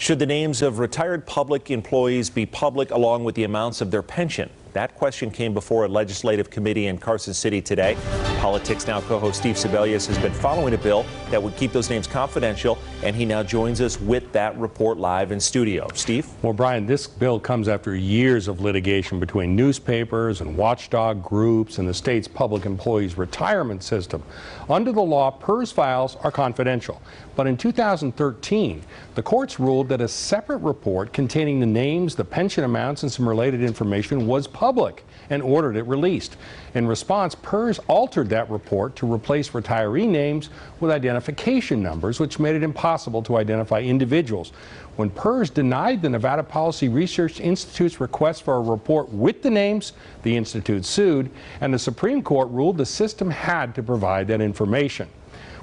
Should the names of retired public employees be public along with the amounts of their pension? That question came before a legislative committee in Carson City today. Politics Now co-host Steve Sebelius has been following a bill that would keep those names confidential, and he now joins us with that report live in studio. Steve? Well, Brian, this bill comes after years of litigation between newspapers and watchdog groups and the state's public employees retirement system. Under the law, PERS files are confidential. But in 2013, the courts ruled that a separate report containing the names, the pension amounts, and some related information was public and ordered it released. In response, PERS altered that report to replace retiree names with identification numbers, which made it impossible to identify individuals. When PERS denied the Nevada Policy Research Institute's request for a report with the names, the institute sued, and the Supreme Court ruled the system had to provide that information.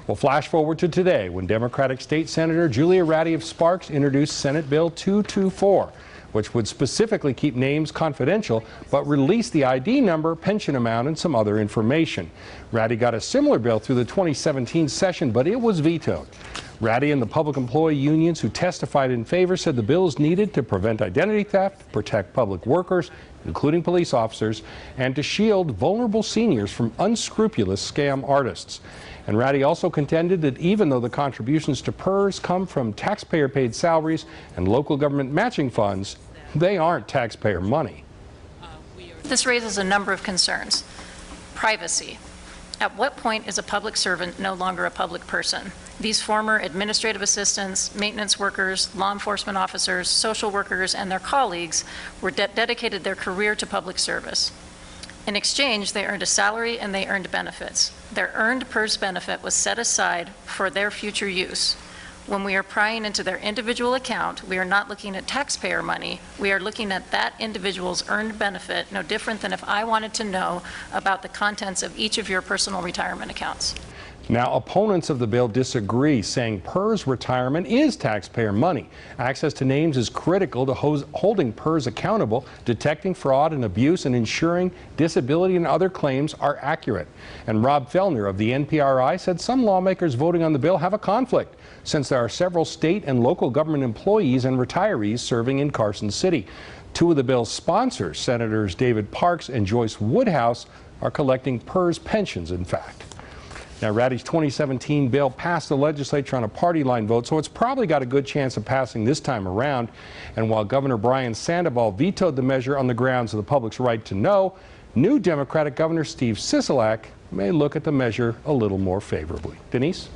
Well, flash forward to today when Democratic State Senator Julia Ratty of Sparks introduced Senate Bill 224, which would specifically keep names confidential but release the ID number, pension amount, and some other information. Ratty got a similar bill through the 2017 session, but it was vetoed. Ratty and the public employee unions who testified in favor said the bill is needed to prevent identity theft, protect public workers, including police officers, and to shield vulnerable seniors from unscrupulous scam artists. And Ratty also contended that even though the contributions to PERS come from taxpayer-paid salaries and local government matching funds, they aren't taxpayer money. This raises a number of concerns. Privacy. At what point is a public servant no longer a public person? These former administrative assistants, maintenance workers, law enforcement officers, social workers, and their colleagues were dedicated their career to public service. In exchange, they earned a salary and they earned benefits. Their earned PERS benefit was set aside for their future use. When we are prying into their individual account, we are not looking at taxpayer money. We are looking at that individual's earned benefit, no different than if I wanted to know about the contents of each of your personal retirement accounts. Now, opponents of the bill disagree, saying PERS retirement is taxpayer money. Access to names is critical to holding PERS accountable, detecting fraud and abuse, and ensuring disability and other claims are accurate. And Rob Fellner of the NPRI said some lawmakers voting on the bill have a conflict, since there are several state and local government employees and retirees serving in Carson City. Two of the bill's sponsors, Senators David Parks and Joyce Woodhouse, are collecting PERS pensions, in fact. Now, Ratty's 2017 bill passed the legislature on a party line vote, so it's probably got a good chance of passing this time around. And while Governor Brian Sandoval vetoed the measure on the grounds of the public's right to know, new Democratic Governor Steve Sebelius may look at the measure a little more favorably. Denise?